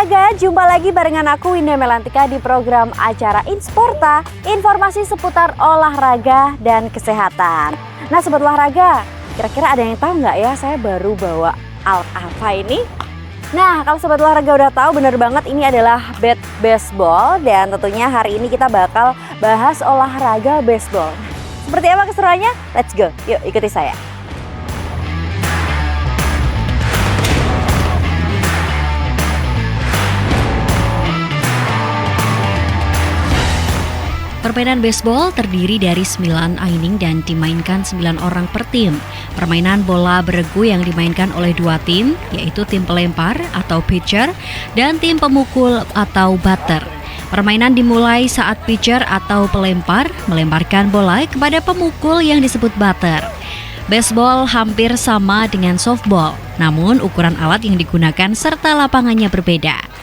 olahraga, jumpa lagi barengan aku Winda Melantika di program acara Insporta, informasi seputar olahraga dan kesehatan. Nah sobat olahraga, kira-kira ada yang tahu nggak ya saya baru bawa alat apa ini? Nah kalau sobat olahraga udah tahu, bener banget ini adalah bat baseball dan tentunya hari ini kita bakal bahas olahraga baseball. Seperti apa keseruannya? Let's go, yuk ikuti saya. Permainan baseball terdiri dari 9 inning dan dimainkan 9 orang per tim. Permainan bola beregu yang dimainkan oleh 2 tim, yaitu tim pelempar atau pitcher dan tim pemukul atau batter. Permainan dimulai saat pitcher atau pelempar melemparkan bola kepada pemukul yang disebut batter. Baseball hampir sama dengan softball, namun ukuran alat yang digunakan serta lapangannya berbeda.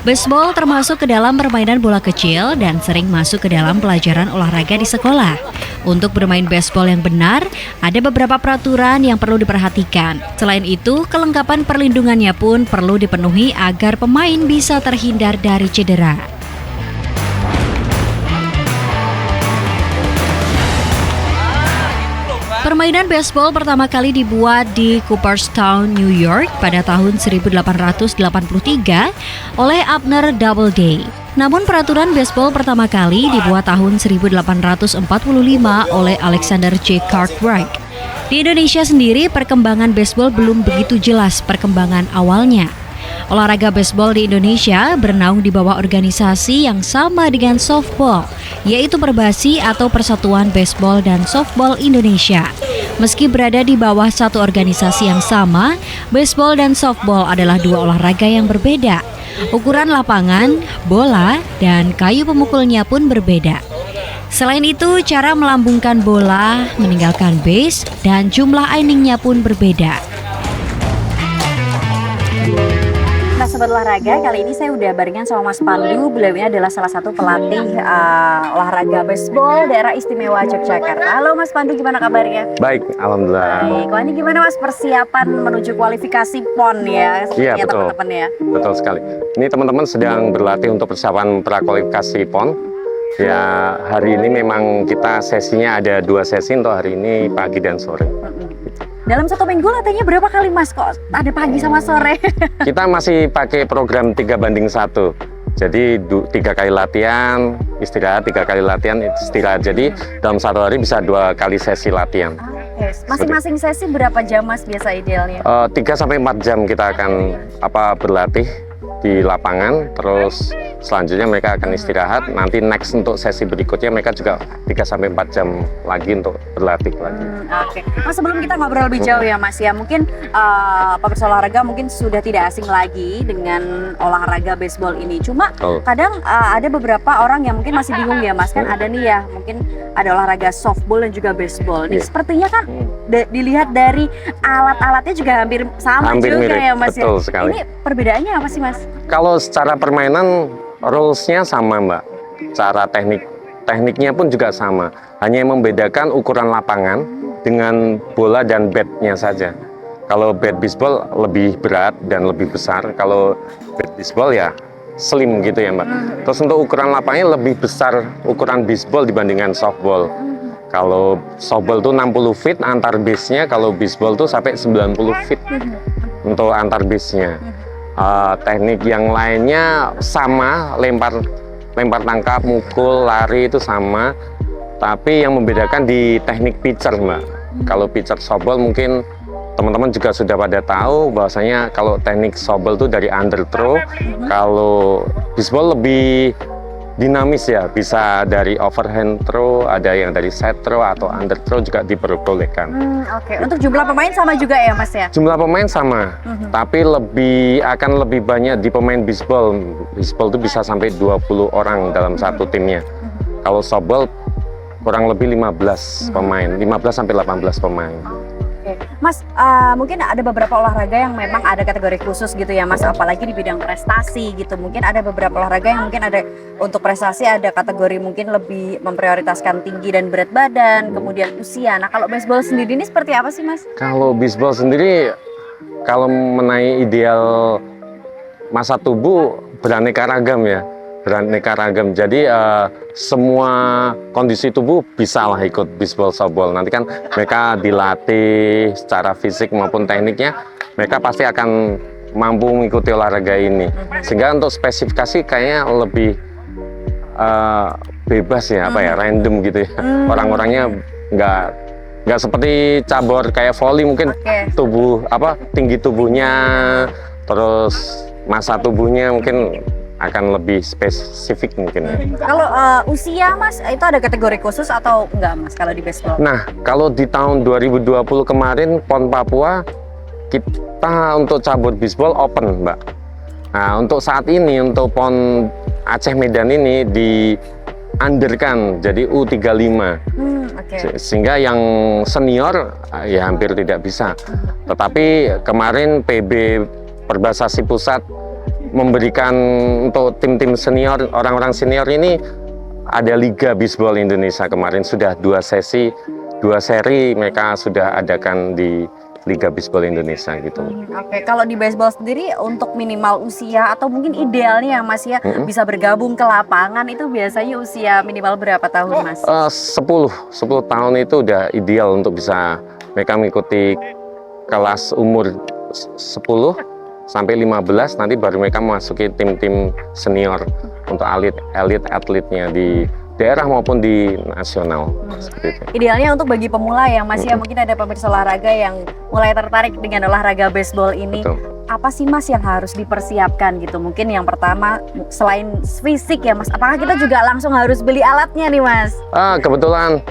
Baseball termasuk ke dalam permainan bola kecil dan sering masuk ke dalam pelajaran olahraga di sekolah. Untuk bermain baseball yang benar, ada beberapa peraturan yang perlu diperhatikan. Selain itu, kelengkapan perlindungannya pun perlu dipenuhi agar pemain bisa terhindar dari cedera. Permainan baseball pertama kali dibuat di Cooperstown, New York pada tahun 1883 oleh Abner Doubleday. Namun peraturan baseball pertama kali dibuat tahun 1845 oleh Alexander J. Cartwright. Di Indonesia sendiri perkembangan baseball belum begitu jelas perkembangan awalnya. Olahraga baseball di Indonesia bernaung di bawah organisasi yang sama dengan softball, yaitu Perbasi atau Persatuan Baseball dan Softball Indonesia. Meski berada di bawah satu organisasi yang sama, baseball dan softball adalah dua olahraga yang berbeda. Ukuran lapangan, bola, dan kayu pemukulnya pun berbeda. Selain itu, cara melambungkan bola, meninggalkan base, dan jumlah inningnya pun berbeda. Nah sobat olahraga, kali ini saya udah barengan sama Mas Pandu. Beliau ini adalah salah satu pelatih olahraga baseball daerah istimewa Yogyakarta. Halo Mas Pandu, gimana kabarnya? Baik, alhamdulillah. Baik, wah ini gimana Mas persiapan menuju kualifikasi PON ya? Iya betul, teman-teman ya. Betul sekali. Ini teman-teman sedang berlatih untuk persiapan prakualifikasi PON. Ya hari ini memang kita sesinya ada 2 sesi untuk hari ini pagi dan sore. Dalam 1 minggu latihannya berapa kali Mas? Kok ada pagi sama sore? Kita masih pakai program 3:1. Jadi 3 kali latihan, istirahat, 3 kali latihan, istirahat. Jadi dalam 1 hari bisa 2 kali sesi latihan. Masing-masing sesi berapa jam Mas biasa idealnya? 3-4 jam kita akan berlatih di lapangan, terus selanjutnya mereka akan istirahat. Nanti next untuk sesi berikutnya mereka juga 3-4 jam lagi untuk berlatih lagi. Oke. Mas sebelum kita ngobrol lebih jauh ya Mas ya, mungkin pemirsa olahraga mungkin sudah tidak asing lagi dengan olahraga baseball ini. Cuma kadang ada beberapa orang yang mungkin masih bingung ya Mas, kan ada nih ya mungkin ada olahraga softball dan juga baseball. Ini sepertinya kan dilihat dari alat-alatnya juga hampir sama juga mirip, ya Mas betul ya. Sekali. Ini perbedaannya apa sih Mas? Kalau secara permainan rules-nya sama Mbak, cara tekniknya pun juga sama, hanya yang membedakan ukuran lapangan dengan bola dan bat-nya saja. Kalau bat baseball lebih berat dan lebih besar, kalau bat baseball ya slim gitu ya Mbak. Terus untuk ukuran lapangannya lebih besar ukuran baseball dibandingkan softball. Kalau softball tuh 60 feet antar base-nya, kalau baseball tuh sampai 90 feet untuk antar base-nya. Teknik yang lainnya sama, lempar tangkap, mukul, lari itu sama, tapi yang membedakan di teknik pitcher Mbak. Kalau pitcher softball mungkin teman-teman juga sudah pada tahu bahwasanya kalau teknik softball itu dari underthrow, kalau baseball lebih dinamis ya, bisa dari overhand throw, ada yang dari side throw atau underthrow juga diperbolehkan. Oke. Untuk jumlah pemain sama juga ya Mas ya? Jumlah pemain sama, tapi akan lebih banyak di pemain baseball. Baseball itu bisa sampai 20 orang dalam satu timnya. Kalau softball kurang lebih 15 pemain, 15 sampai 18 pemain. Mas, mungkin ada beberapa olahraga yang memang ada kategori khusus gitu ya Mas, apalagi di bidang prestasi gitu. Mungkin ada beberapa olahraga yang mungkin ada untuk prestasi, ada kategori mungkin lebih memprioritaskan tinggi dan berat badan, kemudian usia. Nah kalau baseball sendiri ini seperti apa sih Mas? Kalau baseball sendiri, kalau menaik ideal masa tubuh beraneka ragam ya, beraneka ragam. Jadi semua kondisi tubuh bisa lah ikut bisbol softball. Nanti kan mereka dilatih secara fisik maupun tekniknya, mereka pasti akan mampu mengikuti olahraga ini. Sehingga untuk spesifikasi kayaknya lebih bebas ya, apa ya, random gitu ya. Orang-orangnya nggak seperti cabur kayak volley mungkin tubuh tinggi tubuhnya, terus masa tubuhnya mungkin akan lebih spesifik mungkin ya. Kalau usia Mas, itu ada kategori khusus atau enggak Mas kalau di baseball? Nah, kalau di tahun 2020 kemarin PON Papua kita untuk cabur bisbol open, Mbak. Nah, untuk saat ini untuk PON Aceh Medan ini di-underkan jadi U35. Sehingga yang senior ya hampir tidak bisa. Tetapi kemarin PB Perbasasi Pusat memberikan untuk tim-tim senior, orang-orang senior ini ada Liga Bisbol Indonesia kemarin sudah 2 seri mereka sudah adakan di Liga Bisbol Indonesia gitu. Kalau di baseball sendiri untuk minimal usia atau mungkin idealnya Mas ya bisa bergabung ke lapangan itu biasanya usia minimal berapa tahun Mas? 10 tahun itu udah ideal untuk bisa mereka mengikuti kelas umur 10 sampai 15, nanti baru mereka memasuki tim-tim senior untuk elit atletnya di daerah maupun di nasional. Seperti itu. Idealnya untuk bagi pemula ya Mas ya, mungkin ada pemirsa olahraga yang mulai tertarik dengan olahraga baseball ini. Betul. Apa sih Mas yang harus dipersiapkan gitu? Mungkin yang pertama selain fisik ya Mas, apakah kita juga langsung harus beli alatnya nih Mas? Kebetulan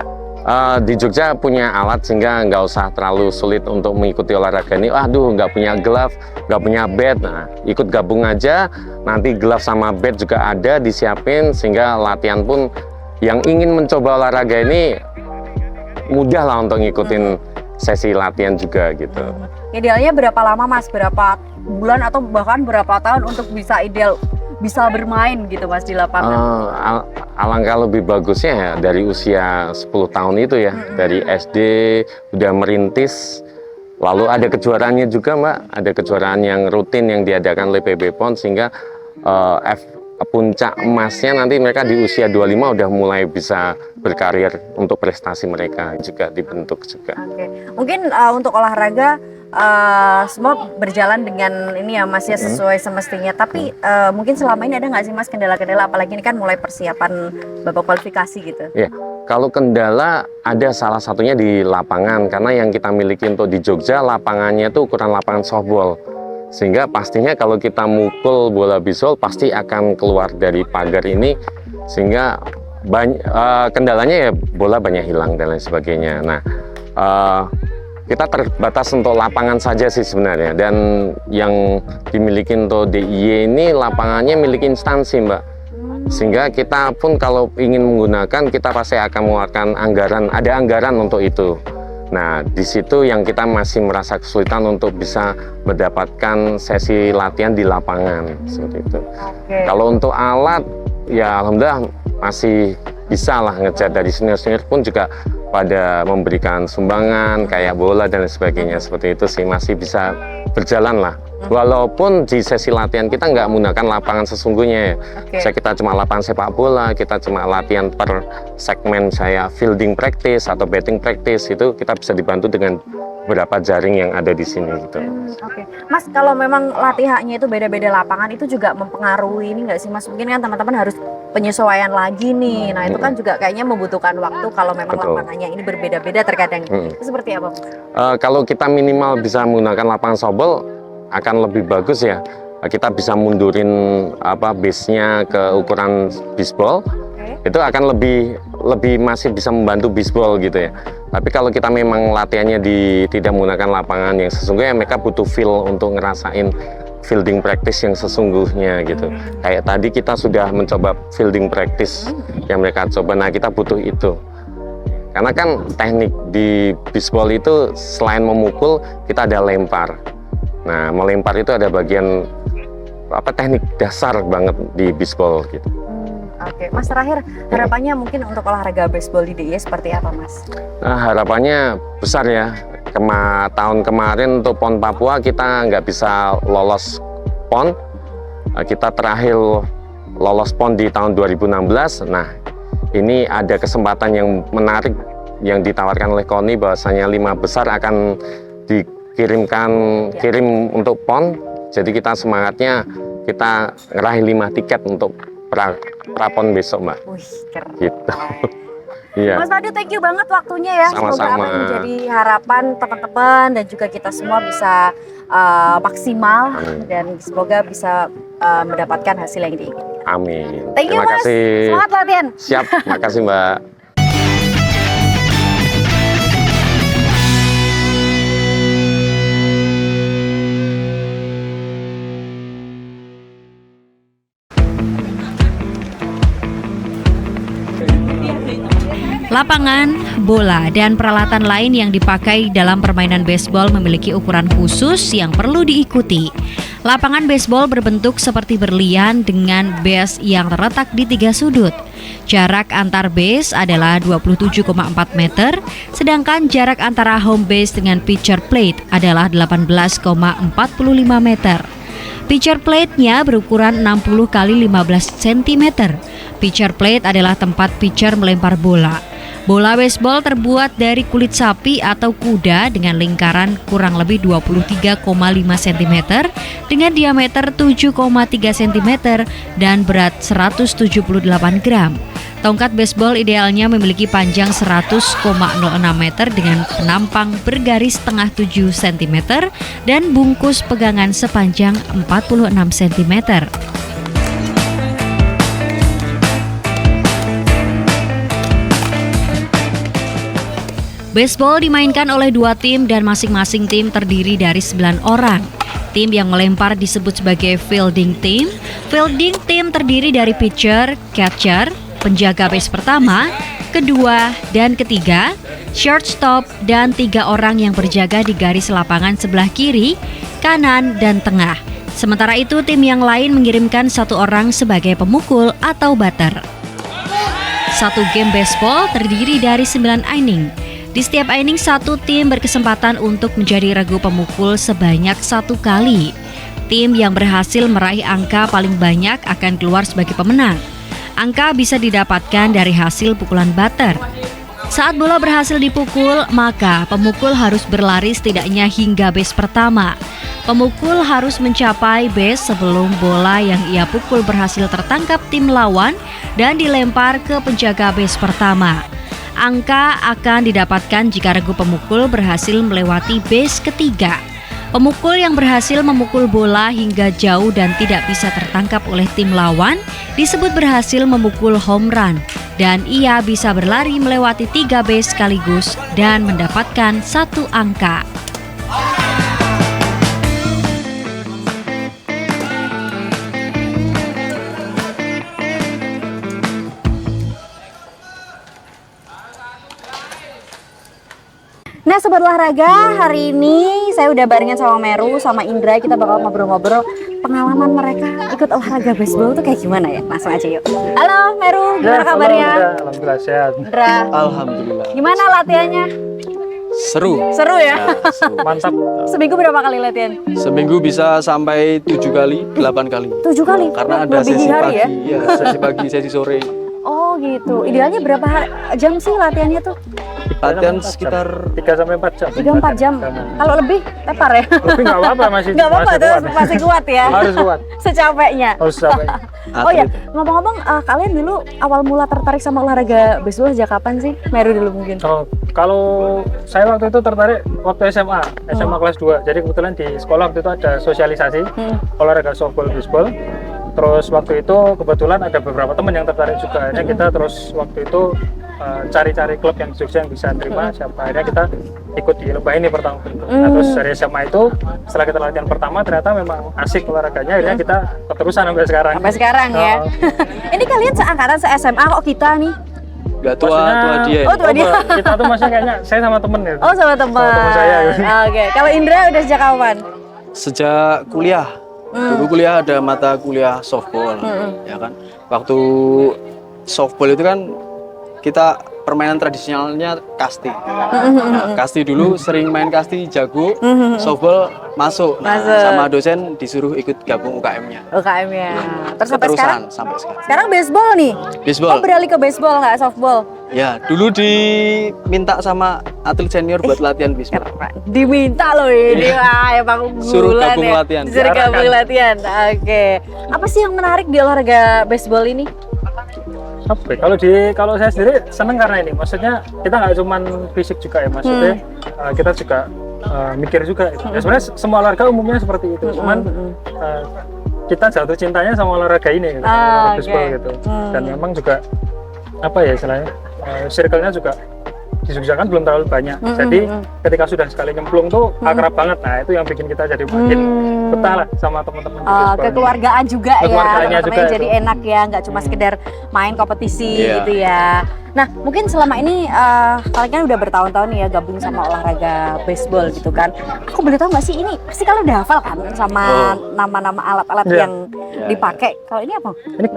di Jogja punya alat sehingga nggak usah terlalu sulit untuk mengikuti olahraga ini. Aduh, nggak punya glove, nggak punya bat. Nah, ikut gabung aja. Nanti glove sama bat juga ada disiapin sehingga latihan pun yang ingin mencoba olahraga ini mudah lah untuk ngikutin sesi latihan juga gitu. Idealnya berapa lama Mas? Berapa bulan atau bahkan berapa tahun untuk bisa bermain gitu Mas di lapangan? Alangkah lebih bagusnya ya dari usia 10 tahun itu ya, dari SD udah merintis, lalu ada kejuaraannya juga Mbak, ada kejuaraan yang rutin yang diadakan oleh PB PON sehingga puncak emasnya nanti mereka di usia 25 udah mulai bisa berkarir untuk prestasi mereka juga dibentuk juga. Mungkin untuk olahraga semua berjalan dengan ini ya Mas ya sesuai semestinya, tapi mungkin selama ini ada nggak sih Mas kendala-kendala, apalagi ini kan mulai persiapan babak kualifikasi gitu? Ya, kalau kendala ada salah satunya di lapangan, karena yang kita miliki untuk di Jogja lapangannya itu ukuran lapangan softball, sehingga pastinya kalau kita mukul bola bisbol pasti akan keluar dari pagar ini, sehingga kendalanya ya bola banyak hilang dan lain sebagainya. Nah, kita terbatas untuk lapangan saja sih sebenarnya, dan yang dimiliki untuk DIY ini lapangannya milik instansi Mbak, sehingga kita pun kalau ingin menggunakan kita pasti akan mengeluarkan anggaran, ada anggaran untuk itu. Nah, di situ yang kita masih merasa kesulitan untuk bisa mendapatkan sesi latihan di lapangan seperti itu. Kalau untuk alat ya alhamdulillah masih bisa lah ngejar, dari senior-senior pun juga pada memberikan sumbangan kayak bola dan sebagainya, seperti itu sih masih bisa berjalan lah. Walaupun di sesi latihan kita nggak menggunakan lapangan sesungguhnya ya. Kita cuma lapangan sepak bola, kita cuma latihan per segmen, saya fielding practice atau batting practice, itu kita bisa dibantu dengan beberapa jaring yang ada di sini gitu. Mas, kalau memang latihannya itu beda-beda lapangan, itu juga mempengaruhi ini nggak sih Mas? Mungkin kan teman-teman harus penyesuaian lagi nih. Nah, itu kan juga kayaknya membutuhkan waktu kalau memang lapangannya ini berbeda-beda terkadang. Itu seperti apa Mas? Kalau kita minimal bisa menggunakan lapangan softball akan lebih bagus ya. Kita bisa mundurin base-nya ke ukuran bisbol. Itu akan lebih masih bisa membantu bisbol gitu ya. Tapi kalau kita memang latihannya tidak menggunakan lapangan yang sesungguhnya, mereka butuh feel untuk ngerasain fielding practice yang sesungguhnya gitu. Kayak tadi kita sudah mencoba fielding practice yang mereka coba. Nah, kita butuh itu. Karena kan teknik di bisbol itu selain memukul, kita ada lempar. Nah, melempar itu ada bagian teknik dasar banget di bisbol gitu. Mas, terakhir harapannya mungkin untuk olahraga baseball di DIY seperti apa Mas? Nah, harapannya besar ya. Tahun kemarin untuk PON Papua kita nggak bisa lolos PON kita terakhir lolos PON di tahun 2016. Nah, ini ada kesempatan yang menarik yang ditawarkan oleh KONI bahwasanya 5 besar akan kirim untuk PON. Jadi kita semangatnya kita ngeraih 5 tiket untuk prapon besok, Mbak. Wih, keren. Gitu. Iya. Mas Fadil, thank you banget waktunya ya. Semoga Sama-sama. apa yang menjadi harapan teman-teman dan juga kita semua bisa maksimal dan semoga bisa mendapatkan hasil yang diinginkan. Amin. Thank you, Terima Mas. kasih. Semangat latihan. Siap, makasih Mbak. Lapangan, bola, dan peralatan lain yang dipakai dalam permainan baseball memiliki ukuran khusus yang perlu diikuti. Lapangan baseball berbentuk seperti berlian dengan base yang terletak di 3 sudut. Jarak antar base adalah 27,4 meter, sedangkan jarak antara home base dengan pitcher plate adalah 18,45 meter. Pitcher plate-nya berukuran 60 x 15 cm. Pitcher plate adalah tempat pitcher melempar bola. Bola baseball terbuat dari kulit sapi atau kuda dengan lingkaran kurang lebih 23,5 cm dengan diameter 7,3 cm dan berat 178 gram. Tongkat baseball idealnya memiliki panjang 100,06 meter dengan penampang bergaris tengah 7 cm dan bungkus pegangan sepanjang 46 cm. Baseball dimainkan oleh 2 tim dan masing-masing tim terdiri dari 9 orang. Tim yang melempar disebut sebagai fielding team. Fielding team terdiri dari pitcher, catcher, penjaga base pertama, kedua, dan ketiga, shortstop, dan 3 orang yang berjaga di garis lapangan sebelah kiri, kanan, dan tengah. Sementara itu tim yang lain mengirimkan 1 orang sebagai pemukul atau batter. 1 game baseball terdiri dari 9 inning. Di setiap inning 1 tim berkesempatan untuk menjadi regu pemukul sebanyak 1 kali. Tim yang berhasil meraih angka paling banyak akan keluar sebagai pemenang. Angka bisa didapatkan dari hasil pukulan batter. Saat bola berhasil dipukul, maka pemukul harus berlari setidaknya hingga base pertama. Pemukul harus mencapai base sebelum bola yang ia pukul berhasil tertangkap tim lawan dan dilempar ke penjaga base pertama. Angka akan didapatkan jika regu pemukul berhasil melewati base ketiga. Pemukul yang berhasil memukul bola hingga jauh dan tidak bisa tertangkap oleh tim lawan disebut berhasil memukul home run dan ia bisa berlari melewati 3 base sekaligus dan mendapatkan 1 angka. Nah Sobat Olahraga, hari ini saya udah barengan sama Meru, sama Indra. Kita bakal ngobrol-ngobrol pengalaman mereka ikut olahraga baseball tuh kayak gimana ya. Langsung aja yuk. Halo Meru, gimana kabarnya? Alhamdulillah sehat. Indra, Alhamdulillah. gimana latihannya? Seru. Seru ya? Seru. Mantap. Seminggu berapa kali latihan? Seminggu bisa sampai 7 kali, 8 kali. 7 kali? Karena ada Melebihi sesi hari pagi, ya? sesi pagi, sesi sore. Oh gitu. Idealnya berapa jam sih latihannya tuh? Latihan sekitar 3-4 jam. 3-4 jam. Kalau lebih tepar ya? Lebih nggak apa-apa, masih Nggak apa-apa, masih terus kuat. masih kuat ya? Harus kuat. Secapeknya. Harus sampai. Oh ya, ngomong-ngomong, kalian dulu awal mula tertarik sama olahraga baseball sejak kapan sih? Meru dulu mungkin. Kalau saya waktu itu tertarik waktu SMA kelas 2. Jadi kebetulan di sekolah waktu itu ada sosialisasi olahraga softball, baseball. Terus waktu itu kebetulan ada beberapa teman yang tertarik juga. Akhirnya kita terus waktu itu cari-cari klub yang di Jogja yang bisa nerima siapa. Akhirnya kita ikut di lomba ini pertama. Nah, terus dari SMA itu setelah kita latihan pertama ternyata memang asik olahraganya. Akhirnya kita keterusan sampai sekarang. Sampai sekarang ya. Ini kalian seangkatan se-SMA kok kita nih? Gak tua dia. Oh tua dia. Kita tuh maksudnya kayaknya saya sama temen ya. Oh sama teman. Sama teman saya. Oke. Kalau Indra udah sejak kapan? Sejak kuliah. Dulu kuliah ada mata kuliah softball, ya kan. Waktu softball itu kan kita permainan tradisionalnya kasti. Nah, kasti dulu sering main kasti, jago, softball masuk. Nah, Masuk. sama dosen disuruh ikut gabung UKM-nya. UKM-nya. Terus sampai Keterusan sekarang? sampai sekarang. Sekarang baseball nih. Baseball. Oh, beralih ke baseball nggak softball? Ya, dulu diminta sama atlet senior buat latihan baseball. Keren. Diminta loh ini. Wah, emang Suruh unggulan gabung ya. latihan. Suruh gabung latihan. Oke. Apa sih yang menarik di olahraga baseball ini? Oke, kalau saya sendiri seneng karena ini, maksudnya kita nggak cuman fisik juga ya, maksudnya kita juga mikir juga. Ya sebenarnya semua olahraga umumnya seperti itu, cuman kita jatuh cintanya sama olahraga ini, gitu, olahraga baseball gitu. Dan memang juga apa ya istilahnya, circle-nya juga di Jogja kan belum terlalu banyak. Jadi ketika sudah sekali nyemplung tuh akrab banget. Nah itu yang bikin kita jadi makin betah lah sama teman-teman. Kekeluargaan juga ya, Kekeluargaannya teman-temannya juga jadi itu. enak ya, nggak cuma sekedar main kompetisi Iya. gitu ya. Nah mungkin selama ini kalian kan udah bertahun-tahun nih ya gabung sama olahraga baseball gitu kan. Aku boleh tahu nggak sih ini pasti kalian udah hafal kan sama nama-nama alat-alat Iya. yang dipakai. Kalau ini apa? Ini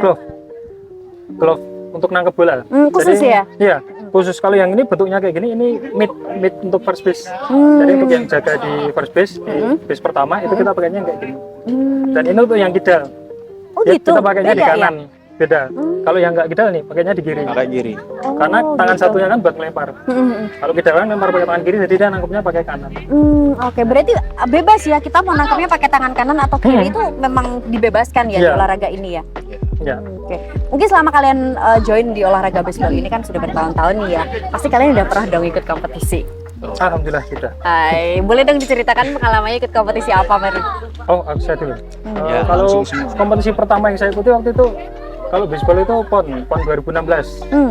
glove untuk nangkep bola. Khusus ya? Iya, khusus. Kalau yang ini bentuknya kayak gini, ini mid untuk first base. Jadi untuk yang jaga di first base, di base pertama itu kita pakainya yang kayak gini. Dan ini untuk yang kidal. Oh Ya, gitu. kita pakainya di Beda ya? kanan, beda. Kalau yang nggak kidal nih, pakainya di kiri. Pakai kiri. Karena tangan gitu. satunya kan buat melempar. Kalau kidal kan lempar pakai tangan kiri, jadi dia nangkepnya pakai kanan. Oke, berarti bebas ya kita mau nangkapnya pakai tangan kanan atau kiri itu memang dibebaskan ya di Iya. olahraga ini ya. Ya. Oke, mungkin selama kalian join di olahraga baseball ini kan sudah bertahun-tahun nih ya, pasti kalian udah pernah dong ikut kompetisi. Alhamdulillah sudah. Hai, boleh dong diceritakan pengalamannya ikut kompetisi apa, Meru? Oh, aku saya dulu. Ya, Kalau langsung semua. kompetisi pertama yang saya ikuti waktu itu, kalau baseball itu PON 2016,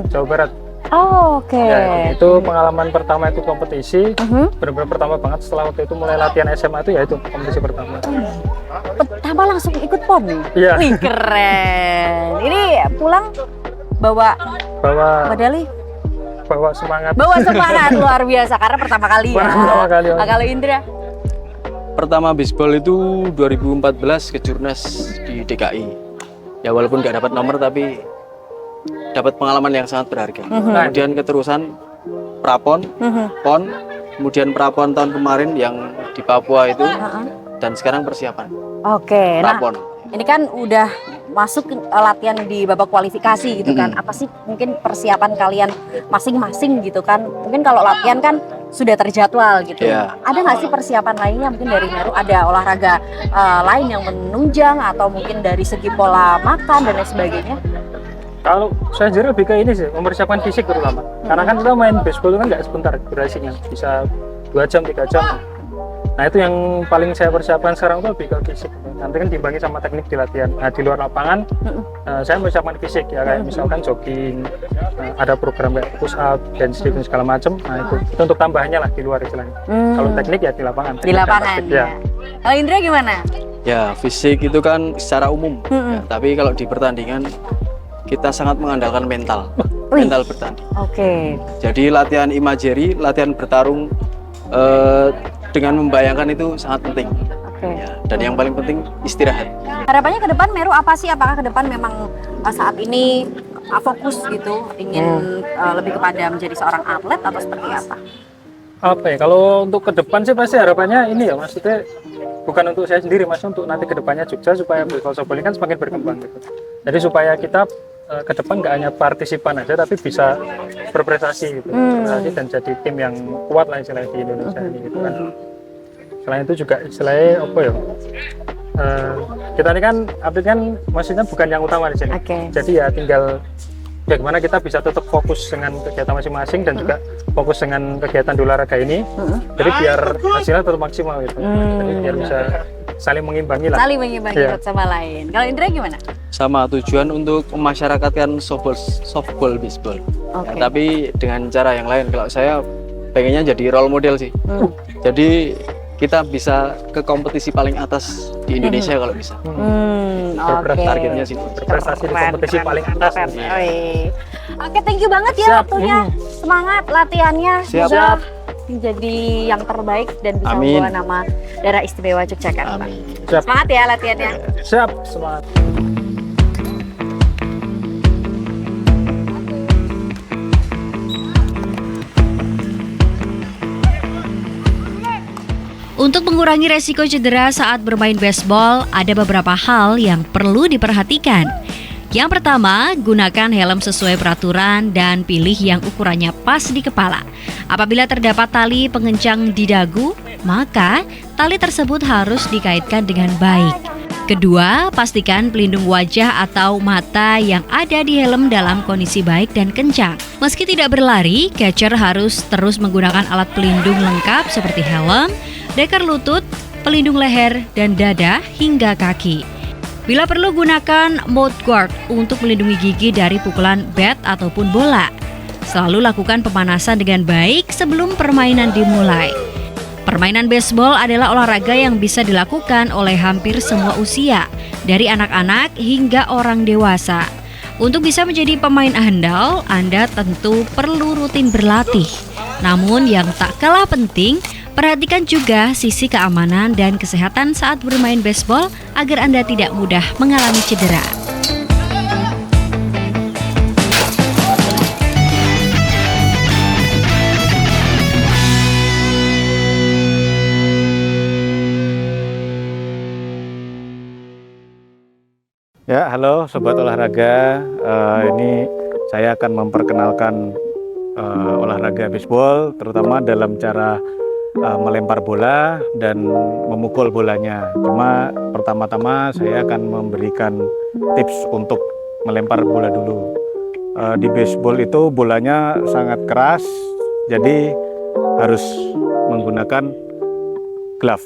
Jawa Barat. Oh, oke. Ya, itu pengalaman pertama itu kompetisi. Mhm. Benar-benar pertama banget setelah waktu itu mulai latihan SMA itu ya itu kompetisi pertama. Pertama langsung ikut PON nih? Iya. Wih, keren. Ini pulang bawa medali, Bawa semangat. bawa semangat luar biasa karena pertama kali ya. Pertama kali. Nah, kalau Indra? Pertama baseball itu 2014 ke Jurnas di DKI. Ya walaupun nggak dapat nomor tapi dapat pengalaman yang sangat berharga. Kemudian keterusan prapon, pon, kemudian prapon tahun kemarin yang di Papua itu, dan sekarang persiapan Oke, nah prapon. ini kan udah masuk ke latihan di babak kualifikasi gitu kan. Apa sih mungkin persiapan kalian masing-masing gitu kan? Mungkin kalau latihan kan sudah terjadwal gitu. Iya. Ada nggak sih persiapan lainnya mungkin dari Meru? Ada olahraga lain yang menunjang atau mungkin dari segi pola makan dan lain sebagainya? Kalau saya sendiri lebih ke ini sih, mempersiapkan fisik terutama. Karena kan kita main baseball itu kan nggak sebentar durasinya, bisa 2 jam, 3 jam. Nah itu yang paling saya persiapkan sekarang itu lebih ke fisik. Nanti kan diimbangi sama teknik di latihan. Nah di luar lapangan, saya mempersiapkan fisik ya kayak misalkan jogging, ada program kayak push up, bench lift dan segala macam. Nah itu untuk tambahannya lah di luar istilahnya. Kalau teknik ya di lapangan. Di Teknik dan lapangan taktik, ya. Kalau Indra gimana? Ya fisik itu kan secara umum. Ya, tapi kalau di pertandingan kita sangat mengandalkan mental, Wih. mental bertanding. Oke. Jadi latihan imagery, latihan bertarung dengan membayangkan itu sangat penting. Oke. Ya, dan yang paling penting istirahat. Harapannya ke depan Meru apa sih? Apakah ke depan memang saat ini fokus gitu ingin lebih kepada menjadi seorang atlet atau seperti apa? Apa ya, kalau untuk ke depan sih pasti harapannya ini ya, maksudnya bukan untuk saya sendiri, maksudnya untuk nanti ke depannya Jogja supaya baseball softball ini kan semakin berkembang gitu. Jadi supaya kita ke depan nggak hanya partisipan aja tapi bisa berprestasi gitu. Berprestasi dan jadi tim yang kuat lah istilahnya di Indonesia ini gitu kan. Selain itu juga istilahnya apa ya? Kita ini kan atlet kan maksudnya bukan yang utama di sini. Oke. Jadi ya tinggal bagaimana kita bisa tetap fokus dengan kegiatan masing-masing dan juga fokus dengan kegiatan di olahraga ini. Jadi biar hasilnya tetap maksimal gitu. Jadi biar bisa saling mengimbangi lah. Saling mengimbangi Iya. satu sama lain. Kalau Indra gimana? Sama tujuan untuk memasyarakatkan softball baseball. Oke. Ya, tapi dengan cara yang lain. Kalau saya pengennya jadi role model sih. Jadi kita bisa ke kompetisi paling atas di Indonesia kalau bisa. Oke. Targetnya sih. Berprestasi di kompetisi paling atas. Oke, thank you banget ya Siap. waktunya. Semangat latihannya. Siap. Semoga menjadi yang terbaik dan bisa Amin. membawa nama daerah istimewa Yogyakarta. Amin. Siap. Semangat ya latihannya. Siap, semangat. Untuk mengurangi resiko cedera saat bermain baseball, ada beberapa hal yang perlu diperhatikan. Yang pertama, gunakan helm sesuai peraturan dan pilih yang ukurannya pas di kepala. Apabila terdapat tali pengencang di dagu, maka tali tersebut harus dikaitkan dengan baik. Kedua, pastikan pelindung wajah atau mata yang ada di helm dalam kondisi baik dan kencang. Meski tidak berlari, catcher harus terus menggunakan alat pelindung lengkap seperti helm, deker lutut, pelindung leher dan dada hingga kaki. Bila perlu, gunakan mouth guard untuk melindungi gigi dari pukulan bat ataupun bola. Selalu lakukan pemanasan dengan baik sebelum permainan dimulai. Permainan baseball adalah olahraga yang bisa dilakukan oleh hampir semua usia, dari anak-anak hingga orang dewasa. Untuk bisa menjadi pemain handal, Anda tentu perlu rutin berlatih. Namun yang tak kalah penting, perhatikan juga sisi keamanan dan kesehatan saat bermain baseball agar Anda tidak mudah mengalami cedera. Ya, halo Sobat Olahraga. Ini saya akan memperkenalkan olahraga baseball, terutama dalam cara melempar bola dan memukul bolanya. Cuma pertama-tama saya akan memberikan tips untuk melempar bola dulu. Di baseball itu bolanya sangat keras, jadi harus menggunakan glove.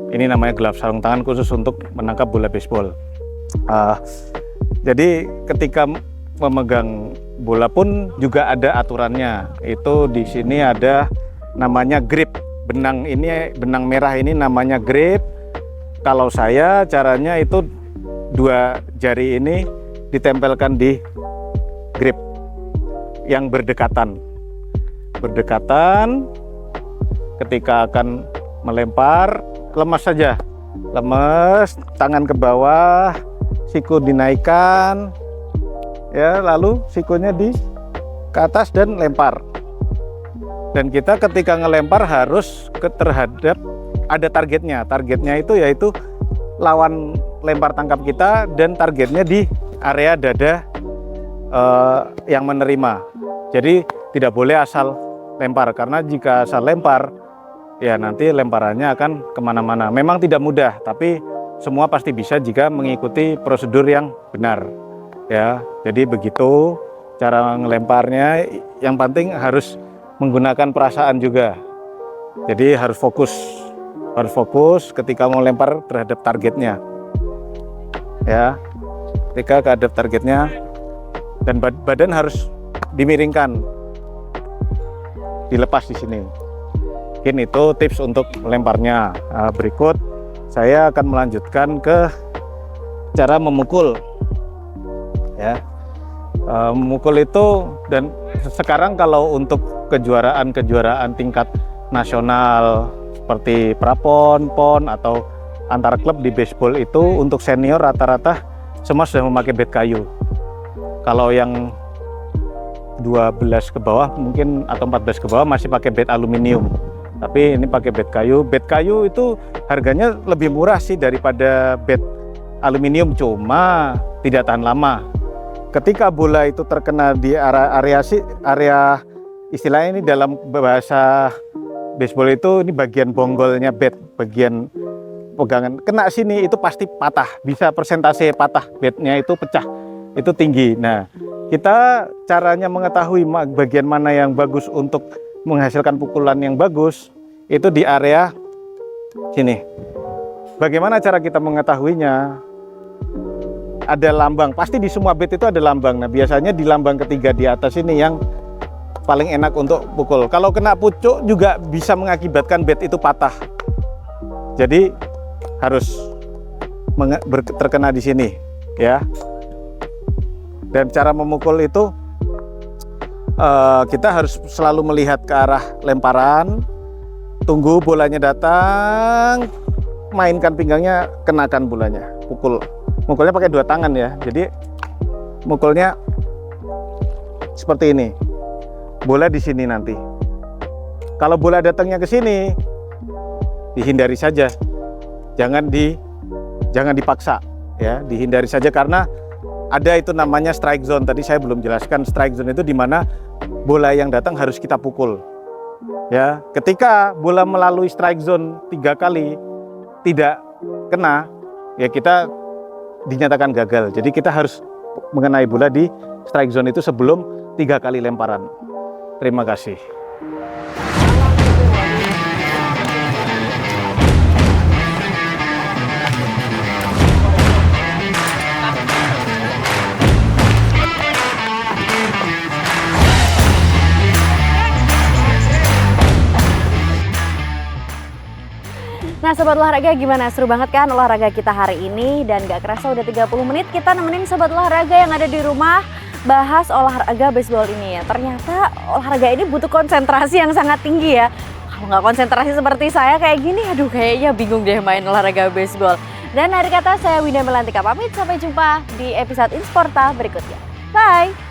Ini namanya glove, sarung tangan khusus untuk menangkap bola baseball. Jadi ketika memegang bola pun juga ada aturannya. Itu di sini ada namanya grip. Benang merah ini namanya grip. Kalau saya caranya itu dua jari ini ditempelkan di grip yang berdekatan. Ketika akan melempar, lemas saja. Lemes, tangan ke bawah, siku dinaikkan, ya, lalu sikunya ke atas dan lempar. Dan kita ketika ngelempar harus terhadap ada targetnya. Targetnya itu yaitu lawan lempar tangkap kita dan targetnya di area dada yang menerima. Jadi tidak boleh asal lempar, karena jika asal lempar ya nanti lemparannya akan kemana-mana. Memang tidak mudah, tapi semua pasti bisa jika mengikuti prosedur yang benar. Ya, jadi begitu cara ngelemparnya. Yang penting harus menggunakan perasaan juga. Jadi harus fokus ketika mau lempar terhadap targetnya. Ya, ketika terhadap targetnya, dan badan harus dimiringkan, dilepas di sini. Mungkin itu tips untuk melemparnya. Berikut saya akan melanjutkan ke cara memukul. Ya, memukul itu, dan sekarang kalau untuk kejuaraan tingkat nasional seperti prapon, pon atau antar klub di baseball itu untuk senior rata-rata semua sudah memakai bat kayu. Kalau yang 12 ke bawah mungkin atau 14 ke bawah masih pakai bat aluminium. Tapi ini pakai bat kayu. Bat kayu itu harganya lebih murah sih daripada bat aluminium, cuma tidak tahan lama. Ketika bola itu terkena di area istilahnya ini dalam bahasa baseball itu ini bagian bonggolnya bat, bagian pegangan, kena sini itu pasti patah, bisa persentase patah batnya itu pecah, itu tinggi. Nah, kita caranya mengetahui bagian mana yang bagus untuk menghasilkan pukulan yang bagus itu di area sini. Bagaimana cara kita mengetahuinya? Ada lambang, pasti di semua bat itu ada lambang. Nah, biasanya di lambang ketiga di atas ini yang paling enak untuk pukul. Kalau kena pucuk juga bisa mengakibatkan bat itu patah. Jadi harus terkena di sini, ya. Dan cara memukul itu kita harus selalu melihat ke arah lemparan, tunggu bolanya datang, mainkan pinggangnya, kenakan bolanya, pukul. Mukulnya pakai dua tangan ya, jadi mukulnya seperti ini. Bola di sini nanti. Kalau bola datangnya ke sini, dihindari saja, jangan dipaksa, ya, dihindari saja karena ada itu namanya strike zone. Tadi saya belum jelaskan, strike zone itu di mana bola yang datang harus kita pukul. Ya, ketika bola melalui strike zone 3 kali tidak kena, ya kita dinyatakan gagal. Jadi kita harus mengenai bola di strike zone itu sebelum 3 kali lemparan. Terima kasih. Nah Sobat Olahraga, gimana? Seru banget kan olahraga kita hari ini? Dan gak kerasa udah 30 menit kita nemenin Sobat Olahraga yang ada di rumah bahas olahraga baseball ini ya. Ternyata olahraga ini butuh konsentrasi yang sangat tinggi ya. Kalau nggak konsentrasi seperti saya kayak gini, aduh kayaknya bingung deh main olahraga baseball. Dan hari kata saya Winda Melantika pamit, sampai jumpa di episode Insporta berikutnya. Bye!